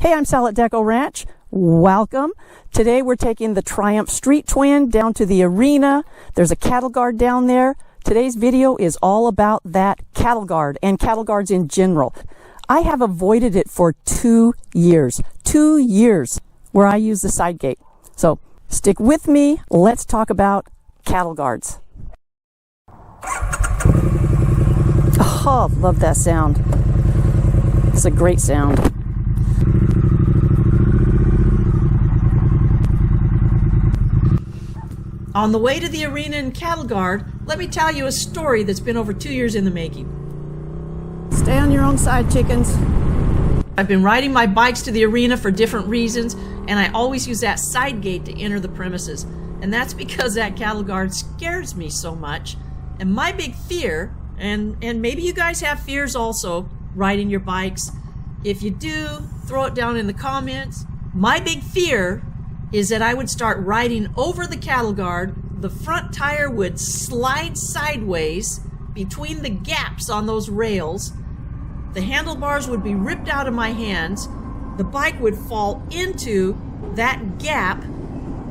Hey, I'm Sal at Decco Ranch. Welcome. Today we're taking the Triumph Street Twin down to the arena. There's a cattle guard down there. Today's video is all about that cattle guard and cattle guards in general. I have avoided it for 2 years. 2 years where I use the side gate. So stick with me. Let's talk about cattle guards. Oh, love that sound. It's a great sound. On the way to the arena and cattle guard, let me tell you a story that's been over 2 years in the making. Stay on your own side, chickens. I've been riding my bikes to the arena for different reasons, and I always use that side gate to enter the premises. And that's because that cattle guard scares me so much. And my big fear, and maybe you guys have fears also, riding your bikes. If you do, throw it down in the comments. My big fear is that I would start riding over the cattle guard, the front tire would slide sideways between the gaps on those rails, the handlebars would be ripped out of my hands, the bike would fall into that gap,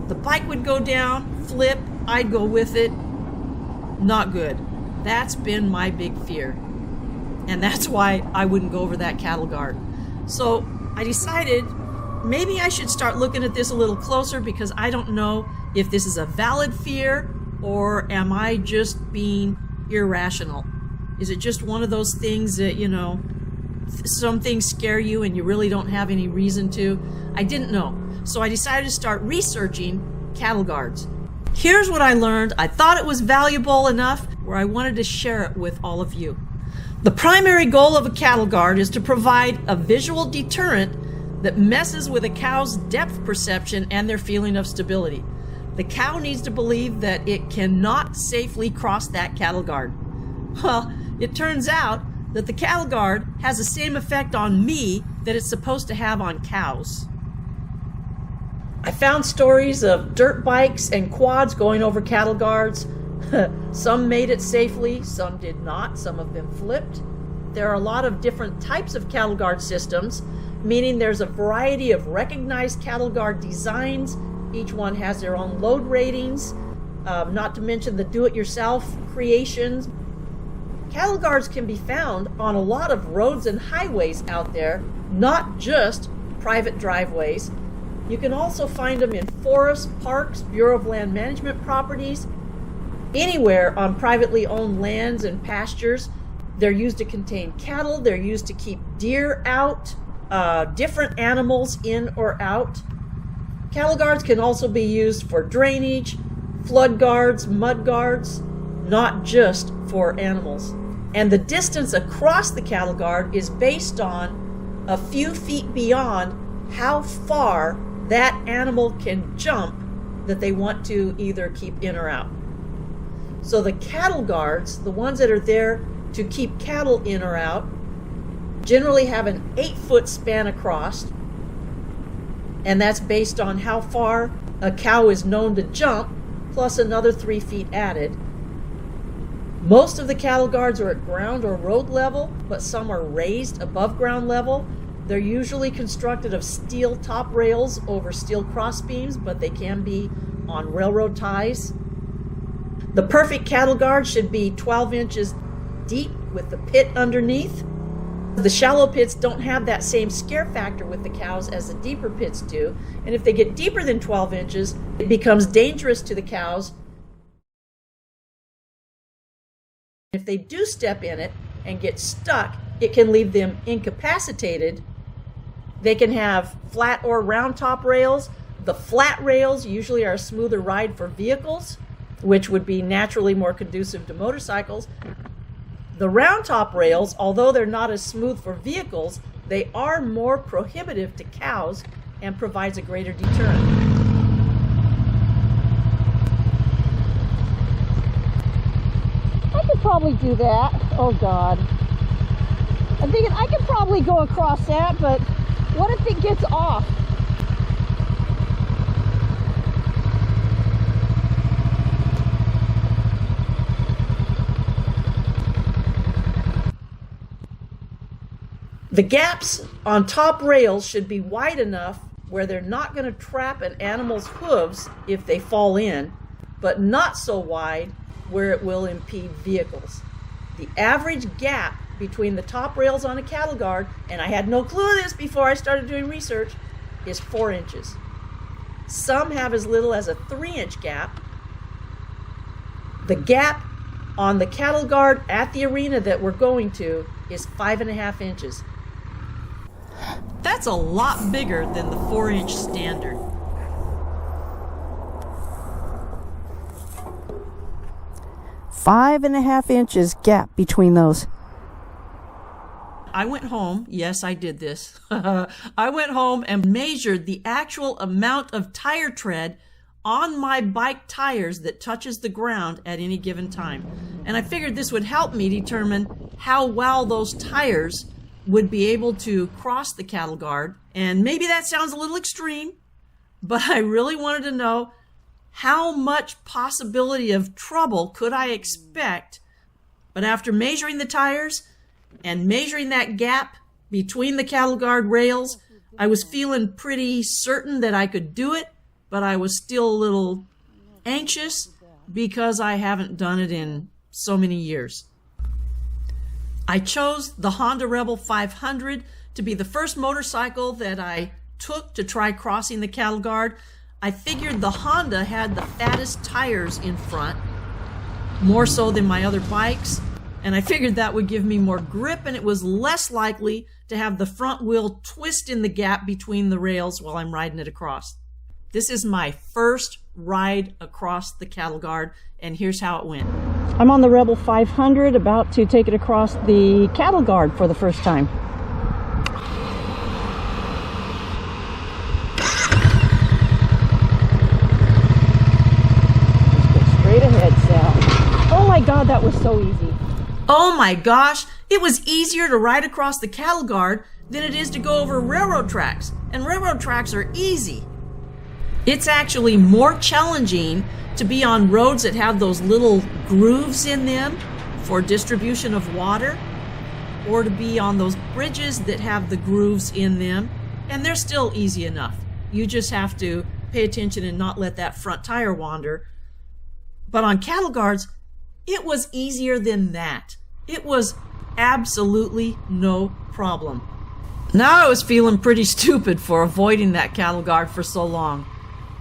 the bike would go down, flip, I'd go with it. Not good. That's been my big fear. And that's why I wouldn't go over that cattle guard. So I decided maybe I should start looking at this a little closer, because I don't know if this is a valid fear or am I just being irrational. Is it just one of those things that, you know, some things scare you and you really don't have any reason to? I didn't know. So I decided to start researching cattle guards. Here's what I learned. I thought it was valuable enough where I wanted to share it with all of you. The primary goal of a cattle guard is to provide a visual deterrent that messes with a cow's depth perception and their feeling of stability. The cow needs to believe that it cannot safely cross that cattle guard. Well, it turns out that the cattle guard has the same effect on me that it's supposed to have on cows. I found stories of dirt bikes and quads going over cattle guards. Some made it safely, some did not, some have been flipped. There are a lot of different types of cattle guard systems, meaning there's a variety of recognized cattle guard designs. Each one has their own load ratings, not to mention the do-it-yourself creations. Cattle guards can be found on a lot of roads and highways out there, not just private driveways. You can also find them in forests, parks, Bureau of Land Management properties, anywhere on privately owned lands and pastures. They're used to contain cattle, they're used to keep deer out, different animals in or out. Cattle guards can also be used for drainage, flood guards, mud guards, not just for animals. And the distance across the cattle guard is based on a few feet beyond how far that animal can jump that they want to either keep in or out. So the cattle guards, the ones that are there to keep cattle in or out, generally have an 8-foot span across, and that's based on how far a cow is known to jump, plus another 3 feet added. Most of the cattle guards are at ground or road level, but some are raised above ground level. They're usually constructed of steel top rails over steel cross beams, but they can be on railroad ties. The perfect cattle guard should be 12 inches deep with the pit underneath. The shallow pits don't have that same scare factor with the cows as the deeper pits do, and if they get deeper than 12 inches, it becomes dangerous to the cows. If they do step in it and get stuck, it can leave them incapacitated. They can have flat or round top rails. The flat rails usually are a smoother ride for vehicles, which would be naturally more conducive to motorcycles. The round top rails, although they're not as smooth for vehicles, they are more prohibitive to cows and provides a greater deterrent. I could probably do that. Oh God. I'm thinking I could probably go across that, but what if it gets off? The gaps on top rails should be wide enough where they're not going to trap an animal's hooves if they fall in, but not so wide where it will impede vehicles. The average gap between the top rails on a cattle guard, and I had no clue of this before I started doing research, is 4 inches. Some have as little as a 3-inch gap. The gap on the cattle guard at the arena that we're going to is 5.5 inches. That's a lot bigger than the 4-inch standard. 5.5 inches gap between those. I went home, yes, I did this. I went home and measured the actual amount of tire tread on my bike tires that touches the ground at any given time. And I figured this would help me determine how well those tires would be able to cross the cattle guard. And maybe that sounds a little extreme, but I really wanted to know how much possibility of trouble could I expect. But after measuring the tires and measuring that gap between the cattle guard rails, I was feeling pretty certain that I could do it, but I was still a little anxious because I haven't done it in so many years. I chose the Honda Rebel 500 to be the first motorcycle that I took to try crossing the cattle guard. I figured the Honda had the fattest tires in front, more so than my other bikes, and I figured that would give me more grip and it was less likely to have the front wheel twist in the gap between the rails while I'm riding it across. This is my first ride across the cattle guard, and here's how it went. I'm on the Rebel 500, about to take it across the cattle guard for the first time. Just go straight ahead, Sal. Oh my God, that was so easy. Oh my gosh, it was easier to ride across the cattle guard than it is to go over railroad tracks, and railroad tracks are easy. It's actually more challenging to be on roads that have those little grooves in them for distribution of water, or to be on those bridges that have the grooves in them, and they're still easy enough. You just have to pay attention and not let that front tire wander. But on cattle guards, it was easier than that. It was absolutely no problem. Now I was feeling pretty stupid for avoiding that cattle guard for so long.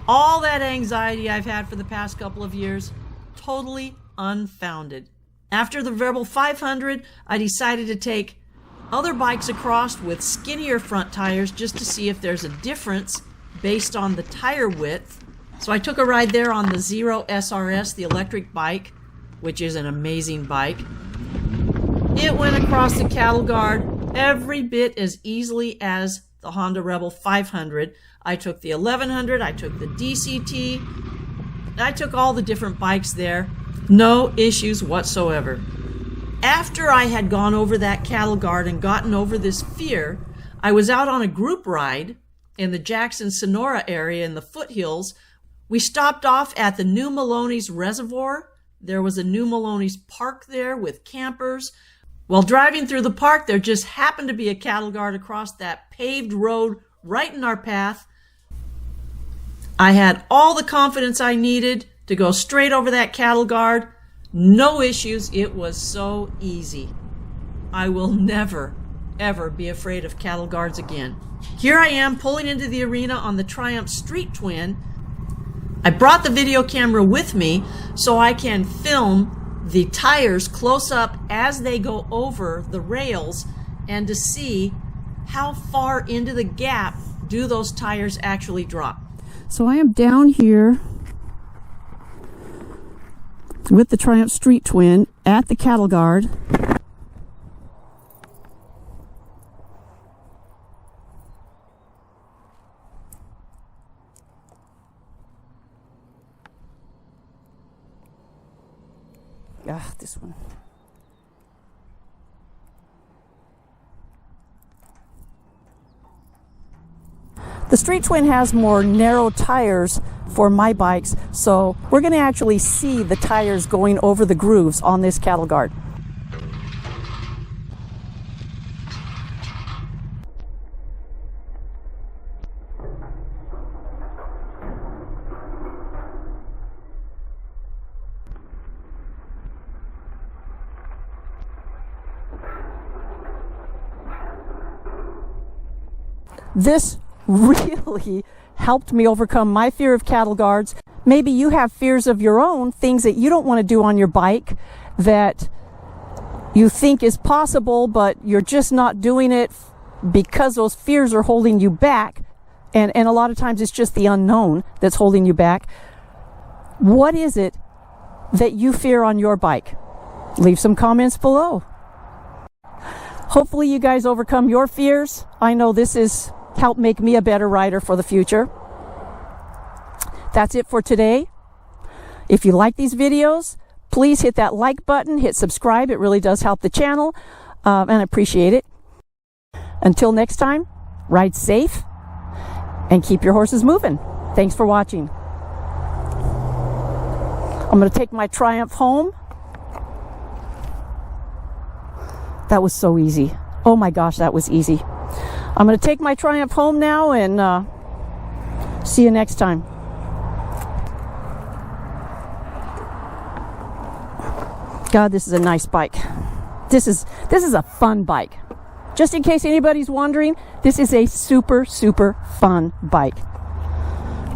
All that anxiety I've had for the past couple of years, totally unfounded. After the Rebel 500, I decided to take other bikes across with skinnier front tires just to see if there's a difference based on the tire width. So I took a ride there on the Zero SRS, the electric bike, which is an amazing bike. It went across the cattle guard every bit as easily as the Honda Rebel 500. I took the 1100, I took the DCT, I took all the different bikes there. No issues whatsoever. After I had gone over that cattle guard and gotten over this fear, I was out on a group ride in the Jackson-Sonora area in the foothills. We stopped off at the New Maloney's Reservoir. There was a New Maloney's Park there with campers. While driving through the park, there just happened to be a cattle guard across that paved road right in our path. I had all the confidence I needed to go straight over that cattle guard. No issues. It was so easy. I will never, ever be afraid of cattle guards again. Here I am pulling into the arena on the Triumph Street Twin. I brought the video camera with me so I can film the tires close up as they go over the rails and to see how far into the gap do those tires actually drop. So I am down here with the Triumph Street Twin at the cattle guard. This one. The Street Twin has more narrow tires for my bikes, so we're going to actually see the tires going over the grooves on this cattle guard. This really helped me overcome my fear of cattle guards. Maybe you have fears of your own, things that you don't want to do on your bike that you think is possible, but you're just not doing it because those fears are holding you back. And a lot of times it's just the unknown that's holding you back. What is it that you fear on your bike? Leave some comments below. Hopefully you guys overcome your fears. I know this has helped make me a better rider for the future. That's it for today. If you like these videos, please hit that like button, hit subscribe. It really does help the channel, and I appreciate it. Until next time, ride safe and keep your horses moving. Thanks for watching. I'm going to take my Triumph home. That was so easy. Oh my gosh, that was easy. I'm going to take my Triumph home now and see you next time. God, this is a nice bike. This is a fun bike. Just in case anybody's wondering, this is a super, super fun bike.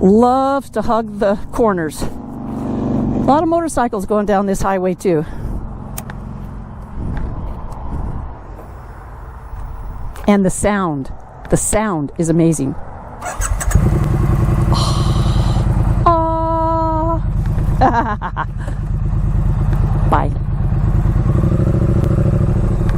Loves to hug the corners. A lot of motorcycles going down this highway too. And the sound is amazing. Oh. Bye.